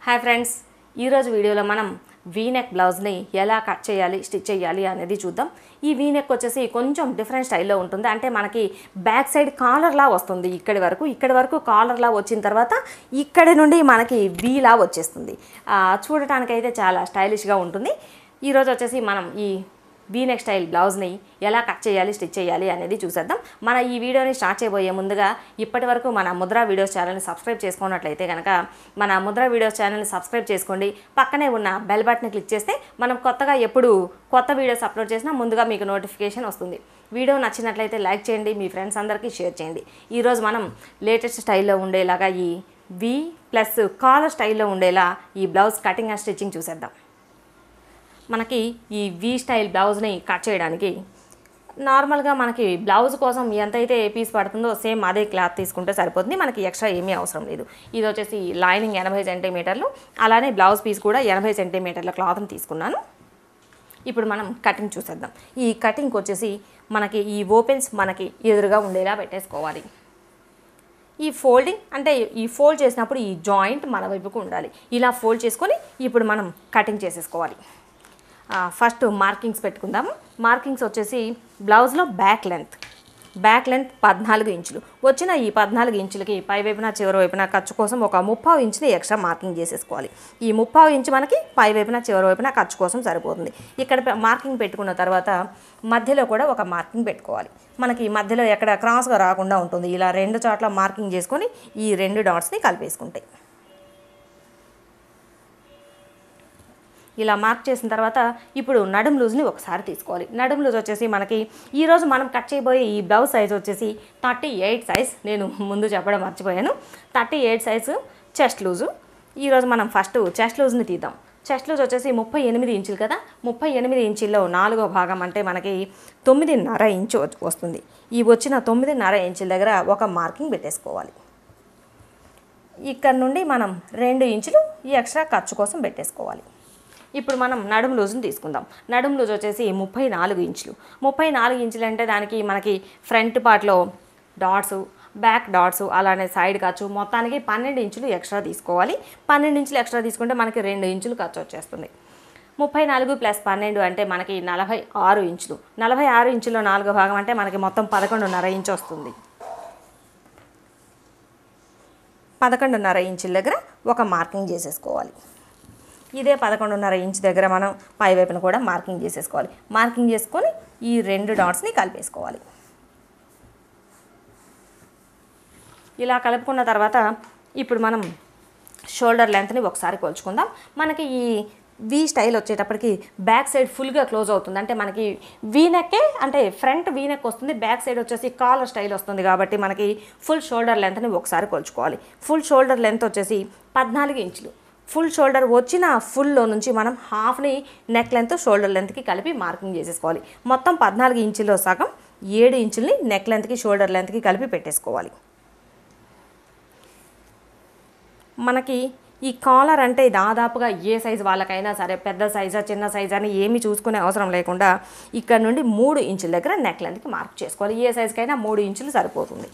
Hi friends, ఈరోజు వీడియోలో మనం వీనెక్ బ్లౌజ్ని ఎలా కట్ చేయాలి, స్టిచ్ చేయాలి అనేది చూద్దాం. ఈ వీనెక్ వచ్చేసి కొంచెం డిఫరెంట్ స్టైల్లో ఉంటుంది. అంటే మనకి బ్యాక్ సైడ్ కాలర్లా వస్తుంది. ఇక్కడి వరకు కాలర్లా వచ్చిన తర్వాత ఇక్కడి నుండి మనకి వీలా వచ్చేస్తుంది. చూడటానికైతే చాలా స్టైలిష్గా ఉంటుంది. ఈరోజు వచ్చేసి మనం ఈ వీనెక్ స్టైల్ బ్లౌజ్ని ఎలా కట్ చేయాలి, స్టిచ్ చేయాలి అనేది చూసేద్దాం. మన ఈ వీడియోని స్టార్ట్ చేయబోయే ముందుగా ఇప్పటి వరకు మన ముద్ర వీడియోస్ ఛానల్ని సబ్స్క్రైబ్ చేసుకున్నట్లయితే కనుక మన ముద్ర వీడియోస్ ఛానల్ని సబ్స్క్రైబ్ చేసుకోండి. పక్కనే ఉన్న బెల్ బటన్ని క్లిక్ చేస్తే మనం కొత్తగా ఎప్పుడు కొత్త వీడియోస్ అప్లోడ్ చేసినా ముందుగా మీకు నోటిఫికేషన్ వస్తుంది. వీడియో నచ్చినట్లయితే లైక్ చేయండి, మీ ఫ్రెండ్స్ అందరికీ షేర్ చేయండి. ఈరోజు మనం లేటెస్ట్ స్టైల్లో ఉండేలాగా ఈ వి ప్లస్ కాలర్ స్టైల్లో ఉండేలా ఈ బ్లౌజ్ కటింగ్ అండ్ స్టిచ్చింగ్ చూసేద్దాం. మనకి ఈ వి స్టైల్ బ్లౌజ్ని కట్ చేయడానికి నార్మల్గా మనకి బ్లౌజ్ కోసం ఎంతైతే పీస్ పడుతుందో సేమ్ అదే క్లాత్ తీసుకుంటే సరిపోతుంది. మనకి ఎక్స్ట్రా ఏమీ అవసరం లేదు. ఇది వచ్చేసి లైనింగ్ 80 సెంటీమీటర్లు, అలానే బ్లౌజ్ పీస్ కూడా 80 సెంటీమీటర్ల క్లాత్ని తీసుకున్నాను. ఇప్పుడు మనం కటింగ్ చూసేద్దాం. ఈ కటింగ్కి వచ్చేసి మనకి ఈ ఓపెన్స్ మనకి ఎదురుగా ఉండేలా పెట్టేసుకోవాలి. ఈ ఫోల్డింగ్ అంటే ఈ ఫోల్డ్ చేసినప్పుడు ఈ జాయింట్ మన వైపుకు ఉండాలి. ఇలా ఫోల్డ్ చేసుకొని ఇప్పుడు మనం కటింగ్ చేసేసుకోవాలి. ఫస్ట్ మార్కింగ్స్ పెట్టుకుందాము. మార్కింగ్స్ వచ్చేసి బ్లౌజ్లో బ్యాక్ లెంత్ 14 ఇంచులు. వచ్చిన ఈ 14 ఇంచులకి పై వైపున చివరి వైపున ఖర్చు కోసం ఒక 30 ఇంచుని ఎక్స్ట్రా మార్కింగ్ చేసేసుకోవాలి. ఈ 30 ఇంచు మనకి పై వైపున చివరి వైపున ఖర్చు కోసం సరిపోతుంది. ఇక్కడ మార్కింగ్ పెట్టుకున్న తర్వాత మధ్యలో కూడా ఒక మార్కింగ్ పెట్టుకోవాలి. మనకి మధ్యలో ఎక్కడ క్రాస్గా రాకుండా ఉంటుంది. ఇలా 2 చోట్ల మార్కింగ్ చేసుకొని ఈ 2 డాట్స్ని కలిపేసుకుంటాయి. ఇలా మార్క్ చేసిన తర్వాత ఇప్పుడు నడుం లూజ్ని ఒకసారి తీసుకోవాలి. నడుం లూజ్ వచ్చేసి మనకి ఈరోజు మనం కట్ చేయబోయే ఈ బ్లౌజ్ సైజ్ వచ్చేసి 38 సైజ్. నేను ముందు చెప్పడం మర్చిపోయాను. 38 సైజు చెస్ట్ లూజు. ఈరోజు మనం ఫస్ట్ చెస్ట్ లూజ్ని తీద్దాం. చెస్ట్ లూజ్ వచ్చేసి 38 ఇంచులు కదా. 38 ఇంచుల్లో 4వ భాగం అంటే మనకి 9.5 ఇంచు వస్తుంది. ఈ వచ్చిన 9.5 ఇంచుల దగ్గర ఒక మార్కింగ్ పెట్టేసుకోవాలి. ఇక్కడ నుండి మనం 2 ఇంచులు ఈ ఎక్స్ట్రా ఖర్చు కోసం పెట్టేసుకోవాలి. ఇప్పుడు మనం నడుం లూజ్ని తీసుకుందాం. నడుం లూజ్ వచ్చేసి 34 ఇంచులు. 34 ఇంచులు అంటే దానికి మనకి ఫ్రంట్ పార్ట్లో డాట్స్, బ్యాక్ డాట్స్, అలానే సైడ్ ఖర్చు మొత్తానికి 12 ఇంచులు ఎక్స్ట్రా తీసుకోవాలి. 12 ఇంచులు ఎక్స్ట్రా తీసుకుంటే మనకి 2 ఇంచులు ఖర్చు వచ్చేస్తుంది. 34 + 12 అంటే మనకి 46 ఇంచులు. 46 ఇంచులో 4వ భాగం అంటే మనకి మొత్తం 11.5 ఇంచు వస్తుంది. 11.5 ఇంచుల దగ్గర ఒక మార్కింగ్ చేసేసుకోవాలి. ఇదే 11.5 ఇంచు దగ్గర మనం పై వైపున కూడా మార్కింగ్ చేసేసుకోవాలి. మార్కింగ్ చేసుకొని ఈ 2 డాట్స్ని కలిపేసుకోవాలి. ఇలా కలుపుకున్న తర్వాత ఇప్పుడు మనం షోల్డర్ లెంత్ని ఒకసారి కొలుచుకుందాం. మనకి ఈ వి స్టైల్ వచ్చేటప్పటికి బ్యాక్ సైడ్ ఫుల్గా క్లోజ్ అవుతుంది. అంటే మనకి వీనెక్కే అంటే ఫ్రంట్ వీనెక్ వస్తుంది, బ్యాక్ సైడ్ వచ్చేసి కాలర్ స్టైల్ వస్తుంది. కాబట్టి మనకి ఫుల్ షోల్డర్ లెంత్ని ఒకసారి కొలుచుకోవాలి. ఫుల్ షోల్డర్ లెంత్ వచ్చేసి 14 ఇంచులు. ఫుల్ షోల్డర్ వచ్చిన ఫుల్లో నుంచి మనం హాఫ్ని నెక్ లెంత్ షోల్డర్ లెంత్కి కలిపి మార్కింగ్ చేసేసుకోవాలి. మొత్తం 14 ఇంచుల్లో సగం 7 ఇంచుల్ని నెక్ లెంత్కి షోల్డర్ లెంత్కి కలిపి పెట్టేసుకోవాలి. మనకి ఈ కాలర్ అంటే దాదాపుగా ఏ సైజు వాళ్ళకైనా సరే పెద్ద సైజా చిన్న సైజా అని ఏమీ చూసుకునే అవసరం లేకుండా ఇక్కడ నుండి 3 ఇంచుల దగ్గర నెక్ లెంత్కి మార్క్ చేసుకోవాలి. ఏ సైజుకైనా 3 ఇంచులు సరిపోతుంది.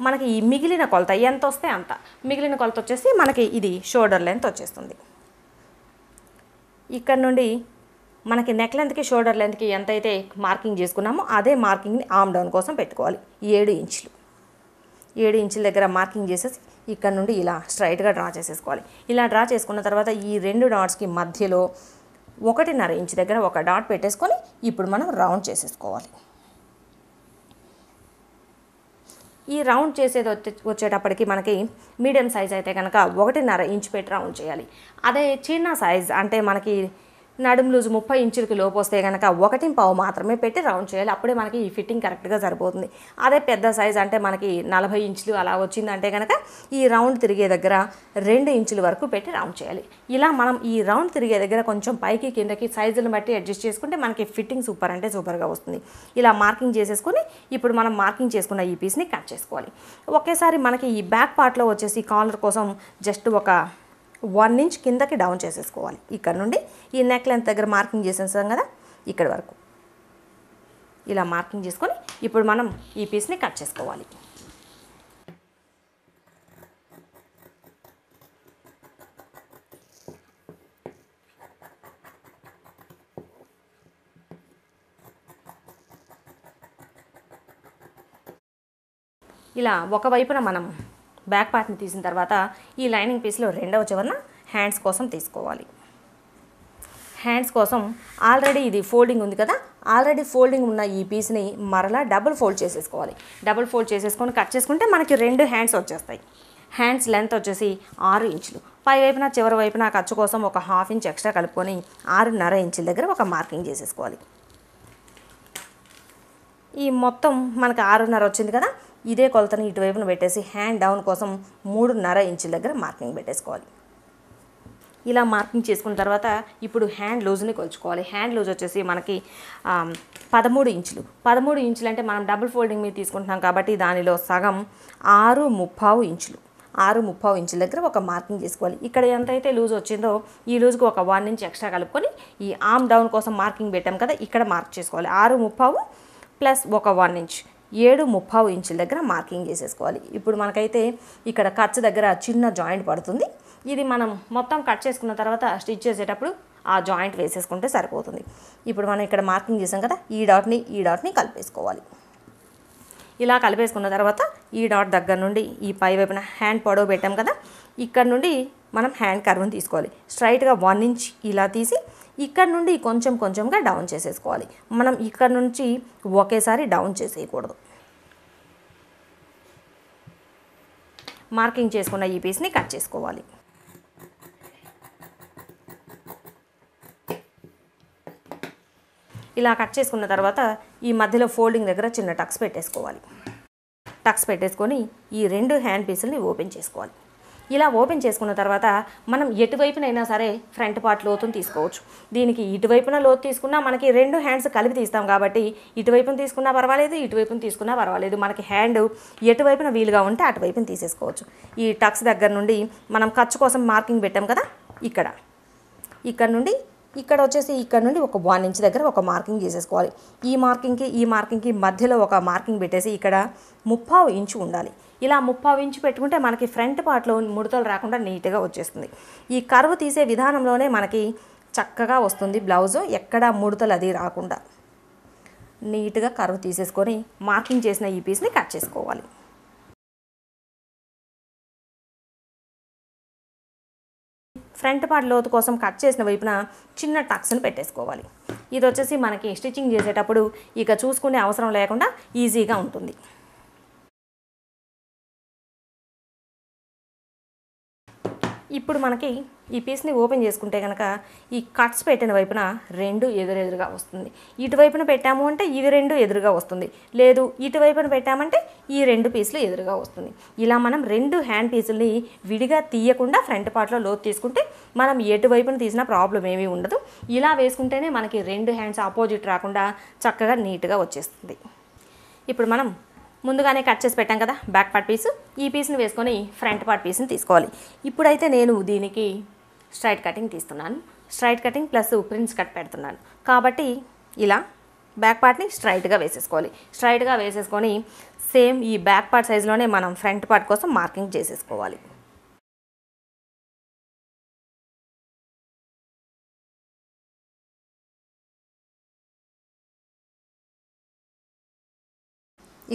మనకి ఈ మిగిలిన కొలత ఎంత వస్తే అంత, మిగిలిన కొలత వచ్చేసి మనకి ఇది షోల్డర్ లెంత్ వచ్చేస్తుంది. ఇక్కడ నుండి మనకి నెక్ లెంత్కి షోల్డర్ లెంత్కి ఎంతైతే మార్కింగ్ చేసుకున్నామో అదే మార్కింగ్ని ఆమ్ డౌన్ కోసం పెట్టుకోవాలి. 7 ఇంచులు. 7 ఇంచుల దగ్గర మార్కింగ్ చేసేసి ఇక్కడ నుండి ఇలా స్ట్రైట్గా డ్రా చేసేసుకోవాలి. ఇలా డ్రా చేసుకున్న తర్వాత ఈ 2 డాట్స్కి మధ్యలో 1.5 ఇంచు దగ్గర ఒక డాట్ పెట్టేసుకొని ఇప్పుడు మనం రౌండ్ చేసేసుకోవాలి. ఈ రౌండ్ చేసేది వచ్చేటప్పటికి మనకి మీడియం సైజ్ అయితే కనుక 1.5 ఇంచు పెట్టి రౌండ్ చేయాలి. అదే చిన్న సైజ్ అంటే మనకి నడుం లూజ్ 30 ఇంచులకి లోపు వస్తే కనుక 1.5 మాత్రమే పెట్టి రౌండ్ చేయాలి. అప్పుడే మనకి ఈ ఫిట్టింగ్ కరెక్ట్గా సరిపోతుంది. అదే పెద్ద సైజ్ అంటే మనకి 40 ఇంచులు అలా వచ్చిందంటే కనుక ఈ రౌండ్ తిరిగే దగ్గర 2 ఇంచుల వరకు పెట్టి రౌండ్ చేయాలి. ఇలా మనం ఈ రౌండ్ తిరిగే దగ్గర కొంచెం పైకి కిందకి సైజులను బట్టి అడ్జస్ట్ చేసుకుంటే మనకి ఫిట్టింగ్ సూపర్ అంటే సూపర్గా వస్తుంది. ఇలా మార్కింగ్ చేసేసుకొని ఇప్పుడు మనం మార్కింగ్ చేసుకున్న ఈ పీస్ని కట్ చేసుకోవాలి. ఒకేసారి మనకి ఈ బ్యాక్ పార్ట్లో వచ్చేసి కాలర్ కోసం జస్ట్ ఒక 1 ఇంచ్ కిందకి డౌన్ చేసేసుకోవాలి. ఇక్కడ నుండి ఈ నెక్ లెంత్ దగ్గర మార్కింగ్ చేసేసాం కదా, ఇక్కడ వరకు ఇలా మార్కింగ్ చేసుకొని ఇప్పుడు మనం ఈ పీస్ని కట్ చేసుకోవాలి. ఇలా ఒకవైపున మనం బ్యాక్ పార్ట్ని తీసిన తర్వాత ఈ లైనింగ్ పీస్లో రెండవ చివరన హ్యాండ్స్ కోసం తీసుకోవాలి. హ్యాండ్స్ కోసం ఆల్రెడీ ఇది ఫోల్డింగ్ ఉంది కదా, ఆల్రెడీ ఫోల్డింగ్ ఉన్న ఈ పీస్ని మరలా డబుల్ ఫోల్డ్ చేసేసుకోవాలి. డబుల్ ఫోల్డ్ చేసేసుకొని కట్ చేసుకుంటే మనకి 2 హ్యాండ్స్ వచ్చేస్తాయి. హ్యాండ్స్ లెంత్ వచ్చేసి 6 ఇంచులు. పై వైపున చివరి వైపున ఖర్చు కోసం ఒక 1/2 ఇంచ్ ఎక్స్ట్రా కలుపుకొని 6.5 ఇంచుల దగ్గర ఒక మార్కింగ్ చేసేసుకోవాలి. ఈ మొత్తం మనకి 6.5 వచ్చింది కదా, ఇదే కొలతని ఇటువైపున పెట్టేసి హ్యాండ్ డౌన్ కోసం 3.5 ఇంచుల దగ్గర మార్కింగ్ పెట్టేసుకోవాలి. ఇలా మార్కింగ్ చేసుకున్న తర్వాత ఇప్పుడు హ్యాండ్ లూజ్ని కొలుచుకోవాలి. హ్యాండ్ లూజ్ వచ్చేసి మనకి 13 ఇంచులు. 13 ఇంచులు అంటే మనం డబుల్ ఫోల్డింగ్ మీద తీసుకుంటున్నాం కాబట్టి దానిలో సగం 6.35 ఇంచులు. 6.35 ఇంచుల దగ్గర ఒక మార్కింగ్ చేసుకోవాలి. ఇక్కడ ఎంతైతే లూజ్ వచ్చిందో ఈ లూజ్కి ఒక 1 ఇంచ్ ఎక్స్ట్రా కలుపుకొని ఈ ఆర్మ్ డౌన్ కోసం మార్కింగ్ పెట్టాం కదా, ఇక్కడ మార్క్ చేసుకోవాలి. 6.35 ప్లస్ ఒక 1 ఇంచ్ 7.35 ఇంచుల దగ్గర మార్కింగ్ చేసేసుకోవాలి. ఇప్పుడు మనకైతే ఇక్కడ ఖర్చు దగ్గర చిన్న జాయింట్ పడుతుంది. ఇది మనం మొత్తం కట్ చేసుకున్న తర్వాత స్టిచ్ చేసేటప్పుడు ఆ జాయింట్ వేసేసుకుంటే సరిపోతుంది. ఇప్పుడు మనం ఇక్కడ మార్కింగ్ చేసాం కదా, ఈ డాట్ని కలిపేసుకోవాలి. ఇలా కలిపేసుకున్న తర్వాత ఈ డాట్ దగ్గర నుండి ఈ పై వైపున హ్యాండ్ పొడవు పెట్టాం కదా, ఇక్కడ నుండి మనం హ్యాండ్ కర్వ్ని తీసుకోవాలి. స్ట్రైట్గా 1 ఇంచ్ ఇలా తీసి ఇక్కడ నుండి కొంచెంగా డౌన్ చేసేసుకోవాలి. మనం ఇక్కడ నుంచి ఒకేసారి డౌన్ చేసేయకూడదు. మార్కింగ్ చేసుకున్న ఈ పీస్ని కట్ చేసుకోవాలి. ఇలా కట్ చేసుకున్న తర్వాత ఈ మధ్యలో ఫోల్డింగ్ దగ్గర చిన్న టక్స్ పెట్టేసుకోవాలి. టక్స్ పెట్టేసుకొని ఈ 2 హ్యాండ్ పీసుల్ని ఓపెన్ చేసుకోవాలి. ఇలా ఓపెన్ చేసుకున్న తర్వాత మనం ఎటువైపునైనా సరే ఫ్రంట్ పార్ట్ లోతుని తీసుకోవచ్చు. దీనికి ఇటువైపున లోతు తీసుకున్నా మనకి 2 హ్యాండ్స్ కలిపి తీస్తాం కాబట్టి ఇటువైపున తీసుకున్నా పర్వాలేదు, ఇటువైపున తీసుకున్నా పర్వాలేదు. మనకి హ్యాండ్ ఎటువైపున వీలుగా ఉంటే అటువైపున తీసేసుకోవచ్చు. ఈ టక్స్ దగ్గర నుండి మనం ఖర్చు కోసం మార్కింగ్ పెట్టాం కదా, ఇక్కడ నుండి ఇక్కడ వచ్చేసి ఇక్కడ నుండి ఒక 1 ఇంచ్ దగ్గర ఒక మార్కింగ్ చేసేసుకోవాలి. ఈ మార్కింగ్కి మధ్యలో ఒక మార్కింగ్ పెట్టేసి ఇక్కడ 30 ఇంచు ఉండాలి. ఇలా 30 ఇంచు పెట్టుకుంటే మనకి ఫ్రంట్ పార్ట్లో ముడతలు రాకుండా నీట్గా వచ్చేస్తుంది. ఈ కర్వ్ తీసే విధానంలోనే మనకి చక్కగా వస్తుంది బ్లౌజు, ఎక్కడ ముడతలు అది రాకుండా నీట్గా కర్వ్ తీసేసుకొని మార్కింగ్ చేసిన ఈ పీస్ని కట్ చేసుకోవాలి. ఫ్రంట్ పార్ట్ లోతు కోసం కట్ చేసిన వైపున చిన్న టక్స్ని పెట్టేసుకోవాలి. ఇది వచ్చేసి మనకి స్టిచ్చింగ్ చేసేటప్పుడు ఇక చూసుకునే అవసరం లేకుండా ఈజీగా ఉంటుంది. ఇప్పుడు మనకి ఈ పీస్ని ఓపెన్ చేసుకుంటే కనుక ఈ కట్స్ పెట్టిన వైపున 2 ఎదురెదురుగా వస్తుంది. ఇటువైపున పెట్టాము అంటే ఇవి 2 ఎదురుగా వస్తుంది, లేదు ఇటువైపున పెట్టామంటే ఈ 2 పీసులు ఎదురుగా వస్తుంది. ఇలా మనం 2 హ్యాండ్ పీసుల్ని విడిగా తీయకుండా ఫ్రంట్ పార్ట్లో లోతు తీసుకుంటే మనం ఎటువైపున తీసినా ప్రాబ్లం ఏమీ ఉండదు. ఇలా వేసుకుంటేనే మనకి 2 హ్యాండ్స్ ఆపోజిట్ రాకుండా చక్కగా నీట్గా వచ్చేస్తుంది. ఇప్పుడు మనం ముందుగానే కట్ చేసి పెట్టాం కదా బ్యాక్ పార్ట్ పీస్, ఈ పీస్ని వేసుకొని ఫ్రంట్ పార్ట్ పీస్ని తీసుకోవాలి. ఇప్పుడైతే నేను దీనికి స్ట్రైట్ కటింగ్ తీస్తున్నాను. Straight cutting plus prince cut పెడుతున్నాను కాబట్టి ఇలా బ్యాక్ పార్ట్ని స్ట్రైట్గా వేసేసుకోవాలి. స్ట్రైట్గా వేసేసుకొని సేమ్ ఈ బ్యాక్ పార్ట్ సైజులోనే మనం ఫ్రంట్ పార్ట్ కోసం మార్కింగ్ చేసేసుకోవాలి.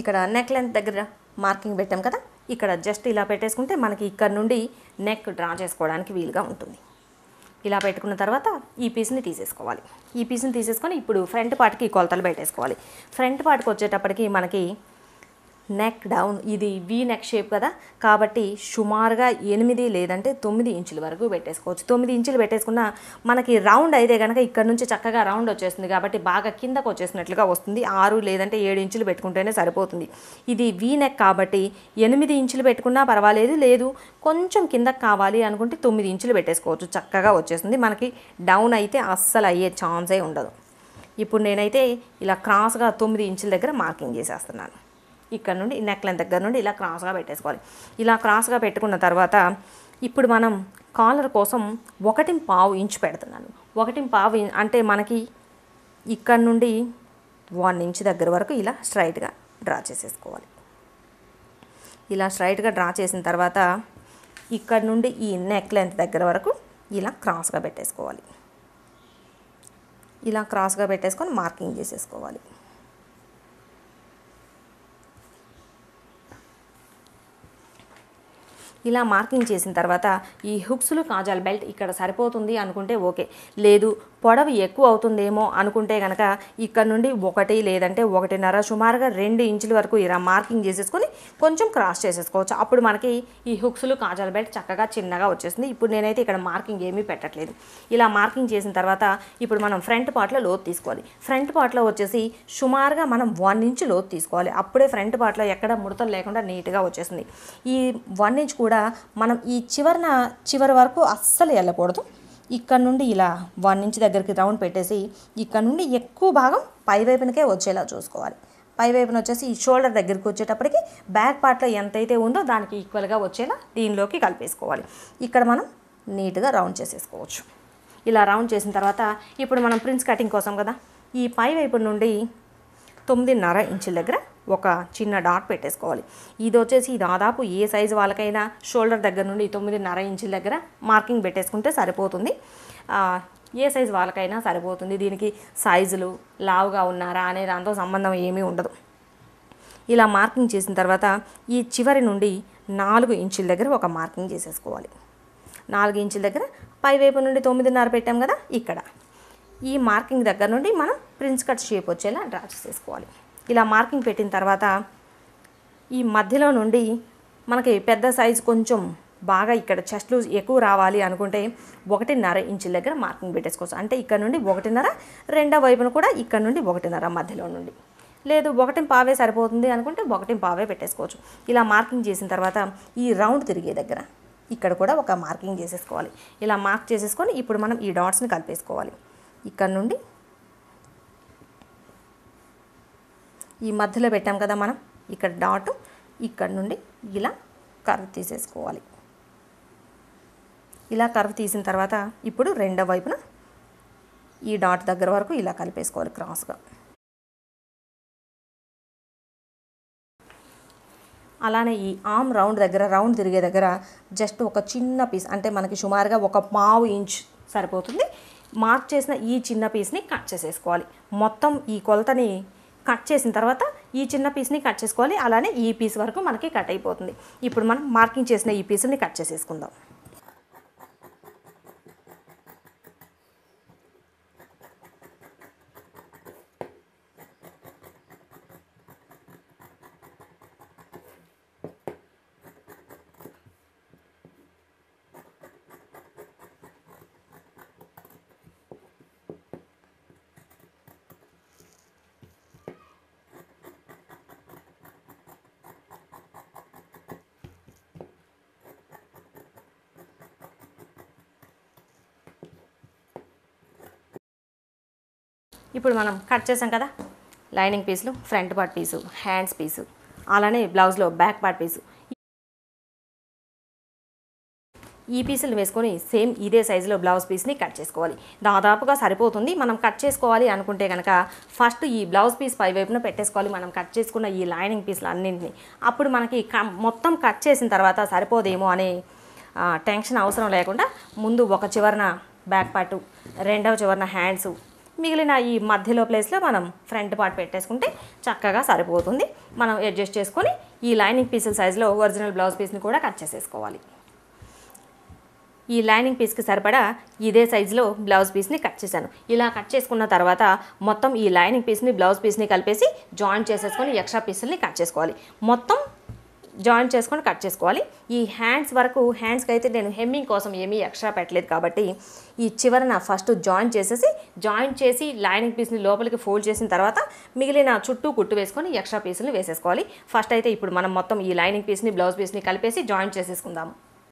ఇక్కడ నెక్ లెంత్ దగ్గర మార్కింగ్ పెట్టాం కదా, ఇక్కడ జస్ట్ ఇలా పెట్టేసుకుంటే మనకి ఇక్కడ నుండి నెక్ డ్రా చేసుకోవడానికి వీలుగా ఉంటుంది. ఇలా పెట్టుకున్న తర్వాత ఈ పీస్ని తీసేసుకోవాలి. ఈ పీస్ని తీసేసుకొని ఇప్పుడు ఫ్రంట్ పార్ట్కి కొలతలు పెట్టేసుకోవాలి. ఫ్రంట్ పార్ట్కి వచ్చేటప్పటికి మనకి నెక్ డౌన్, ఇది వీ నెక్ షేప్ కదా కాబట్టి సుమారుగా 8 లేదంటే 9 ఇంచుల వరకు పెట్టేసుకోవచ్చు. 9 ఇంచులు పెట్టేసుకున్న మనకి రౌండ్ అయితే కనుక ఇక్కడ నుంచి చక్కగా రౌండ్ వచ్చేస్తుంది కాబట్టి బాగా కిందకు వచ్చేసినట్లుగా వస్తుంది. 6 లేదంటే 7 ఇంచులు పెట్టుకుంటేనే సరిపోతుంది. ఇది వీ నెక్ కాబట్టి 8 ఇంచులు పెట్టుకున్నా పర్వాలేదు, లేదు కొంచెం కిందకు కావాలి అనుకుంటే 9 ఇంచులు పెట్టేసుకోవచ్చు, చక్కగా వచ్చేస్తుంది. మనకి డౌన్ అయితే అస్సలు అయ్యే ఛాన్సే ఉండదు. ఇప్పుడు నేనైతే ఇలా క్రాస్గా 9 ఇంచుల దగ్గర మార్కింగ్ చేసేస్తున్నాను. ఇక్కడ నుండి నెక్ లెంత్ దగ్గర నుండి ఇలా క్రాస్గా పెట్టేసుకోవాలి. ఇలా క్రాస్గా పెట్టుకున్న తర్వాత ఇప్పుడు మనం కాలర్ కోసం 1.5 ఇంచ్ పెడుతున్నాను. 1.5 అంటే మనకి ఇక్కడ నుండి 1 ఇంచ్ దగ్గర వరకు ఇలా స్ట్రైట్గా డ్రా చేసేసుకోవాలి. ఇలా స్ట్రైట్గా డ్రా చేసిన తర్వాత ఇక్కడ నుండి ఈ నెక్ లెంత్ దగ్గర వరకు ఇలా క్రాస్గా పెట్టేసుకోవాలి. ఇలా క్రాస్గా పెట్టేసుకొని మార్కింగ్ చేసేసుకోవాలి. ఇలా మార్కింగ్ చేసిన తర్వాత ఈ హుక్స్లు కాజాల్ బెల్ట్ ఇక్కడ సరిపోతుంది అనుకుంటే ఓకే, లేదు పొడవు ఎక్కువ అవుతుందేమో అనుకుంటే కనుక ఇక్కడ నుండి 1 లేదంటే 1.5 సుమారుగా 2 ఇంచుల వరకు ఇలా మార్కింగ్ చేసేసుకొని కొంచెం క్రాస్ చేసేసుకోవచ్చు. అప్పుడు మనకి ఈ హుక్స్లు కాజాల్ బెల్ట్ చక్కగా చిన్నగా వచ్చేస్తుంది. ఇప్పుడు నేనైతే ఇక్కడ మార్కింగ్ ఏమీ పెట్టట్లేదు. ఇలా మార్కింగ్ చేసిన తర్వాత ఇప్పుడు మనం ఫ్రంట్ పార్ట్లో లోతు తీసుకోవాలి. ఫ్రంట్ పార్ట్లో వచ్చేసి సుమారుగా మనం 1 ఇంచ్ లోతు తీసుకోవాలి. అప్పుడే ఫ్రంట్ పార్ట్లో ఎక్కడ ముడతలు లేకుండా నీట్గా వచ్చేస్తుంది. ఈ 1 ఇంచ్ కూడా మనం ఈ చివరి వరకు అస్సలు వెళ్ళకూడదు. ఇక్కడ నుండి ఇలా 1 ఇంచ్ దగ్గరికి రౌండ్ పెట్టేసి ఇక్కడ నుండి ఎక్కువ భాగం పై వైపునకే వచ్చేలా చూసుకోవాలి. పై వైపున వచ్చేసి ఈ షోల్డర్ దగ్గరికి వచ్చేటప్పటికి బ్యాక్ పార్ట్లో ఎంతైతే ఉందో దానికి ఈక్వల్గా వచ్చేలా దీనిలోకి కలిపేసుకోవాలి. ఇక్కడ మనం నీట్గా రౌండ్ చేసేసుకోవచ్చు. ఇలా రౌండ్ చేసిన తర్వాత ఇప్పుడు మనం ప్రిన్స్ కటింగ్ కోసం కదా ఈ పై వైపు నుండి 9.5 ఇంచుల దగ్గర ఒక చిన్న డాట్ పెట్టేసుకోవాలి. ఇది వచ్చేసి దాదాపు ఏ సైజు వాళ్ళకైనా షోల్డర్ దగ్గర నుండి 9.5 ఇంచుల దగ్గర మార్కింగ్ పెట్టేసుకుంటే సరిపోతుంది. ఏ సైజు వాళ్ళకైనా సరిపోతుంది. దీనికి సైజులు లావుగా ఉన్నారా అనే దాంతో సంబంధం ఏమీ ఉండదు. ఇలా మార్కింగ్ చేసిన తర్వాత ఈ చివరి నుండి 4 ఇంచుల దగ్గర ఒక మార్కింగ్ చేసేసుకోవాలి. 4 ఇంచుల దగ్గర పై వైపు నుండి 9.5 పెట్టాం కదా, ఇక్కడ ఈ మార్కింగ్ దగ్గర నుండి మనం ప్రిన్స్ కట్ షేప్ వచ్చేలా డ్రా చేసేసుకోవాలి. ఇలా మార్కింగ్ పెట్టిన తర్వాత ఈ మధ్యలో నుండి మనకి పెద్ద సైజు కొంచెం బాగా ఇక్కడ చెస్ట్ లూజ్ ఎక్కువ రావాలి అనుకుంటే 1.5 ఇంచుల దగ్గర మార్కింగ్ పెట్టేసుకోవచ్చు. అంటే ఇక్కడ నుండి 1.5, రెండో వైపున కూడా ఇక్కడ నుండి 1.5 మధ్యలో నుండి, లేదు 1.25 సరిపోతుంది అనుకుంటే 1.25 పెట్టేసుకోవచ్చు. ఇలా మార్కింగ్ చేసిన తర్వాత ఈ రౌండ్ తిరిగే దగ్గర ఇక్కడ కూడా ఒక మార్కింగ్ చేసేసుకోవాలి. ఇలా మార్క్ చేసేసుకొని ఇప్పుడు మనం ఈ డాట్స్ని కలిపేసుకోవాలి. ఇక్కడ నుండి ఈ మధ్యలో పెట్టాం కదా మనం ఇక్కడ డాట్, ఇక్కడ నుండి ఇలా కర్వ్ తీసేసుకోవాలి. ఇలా కర్వ్ తీసిన తర్వాత ఇప్పుడు రెండో వైపున ఈ డాట్ దగ్గర వరకు ఇలా కలిపేసుకోవాలి క్రాస్గా. అలానే ఈ ఆర్మ్ రౌండ్ తిరిగే దగ్గర జస్ట్ ఒక చిన్న పీస్, అంటే మనకి సుమారుగా 1.5 ఇంచ్ సరిపోతుంది. మార్క్ చేసిన ఈ చిన్న పీస్ని కట్ చేసేసుకోవాలి. మొత్తం ఈ కొలతని కట్ చేసిన తర్వాత ఈ చిన్న పీస్ని కట్ చేసుకోవాలి. అలానే ఈ పీస్ వరకు మనకి కట్ అయిపోతుంది. ఇప్పుడు మనం మార్కింగ్ చేసిన ఈ పీస్ని కట్ చేసేసుకుందాం. ఇప్పుడు మనం కట్ చేసాం కదా లైనింగ్ పీసులు, ఫ్రంట్ పార్ట్ పీసు, హ్యాండ్స్ పీసు, అలానే బ్లౌజ్లో బ్యాక్ పార్ట్ పీసు, ఈ పీసులు వేసుకొని సేమ్ ఇదే సైజులో బ్లౌజ్ పీస్ని కట్ చేసుకోవాలి. దాదాపుగా సరిపోతుంది. మనం కట్ చేసుకోవాలి అనుకుంటే కనుక ఫస్ట్ ఈ బ్లౌజ్ పీస్ పై వైపున పెట్టేసుకోవాలి మనం కట్ చేసుకున్న ఈ లైనింగ్ పీసులు అన్నింటినీ. అప్పుడు మనకి మొత్తం కట్ చేసిన తర్వాత సరిపోదేమో అనే టెన్షన్ అవసరం లేకుండా ముందు ఒక చివరన బ్యాక్ పార్టు, రెండవ చివరన హ్యాండ్స్, మిగిలిన ఈ మధ్యలో ప్లేస్లో మనం ఫ్రంట్ పార్ట్ పెట్టేసుకుంటే చక్కగా సరిపోతుంది. మనం అడ్జస్ట్ చేసుకొని ఈ లైనింగ్ పీసుల సైజులో ఒరిజినల్ బ్లౌజ్ పీస్ని కూడా కట్ చేసేసుకోవాలి. ఈ లైనింగ్ పీస్కి సరిపడా ఇదే సైజులో బ్లౌజ్ పీస్ని కట్ చేశాను. ఇలా కట్ చేసుకున్న తర్వాత మొత్తం ఈ లైనింగ్ పీస్ని బ్లౌజ్ పీస్ని కలిపేసి జాయింట్ చేసేసుకొని ఎక్స్ట్రా పీసుల్ని కట్ చేసుకోవాలి. మొత్తం జాయింట్ చేసుకొని కట్ చేసుకోవాలి. ఈ హ్యాండ్స్ వరకు, హ్యాండ్స్కి అయితే నేను హెమ్మింగ్ కోసం ఏమీ ఎక్స్ట్రా పెట్టలేదు కాబట్టి ఈ చివరన ఫస్ట్ జాయింట్ చేసి లైనింగ్ పీస్ని లోపలికి ఫోల్డ్ చేసిన తర్వాత మిగిలిన చుట్టూ కుట్టు వేసుకొని ఎక్స్ట్రా పీసుల్ని వేసేసుకోవాలి. ఫస్ట్ అయితే ఇప్పుడు మనం మొత్తం ఈ లైనింగ్ పీస్ని బ్లౌజ్ పీస్ని కలిపేసి జాయింట్ చేసేసుకుందాము.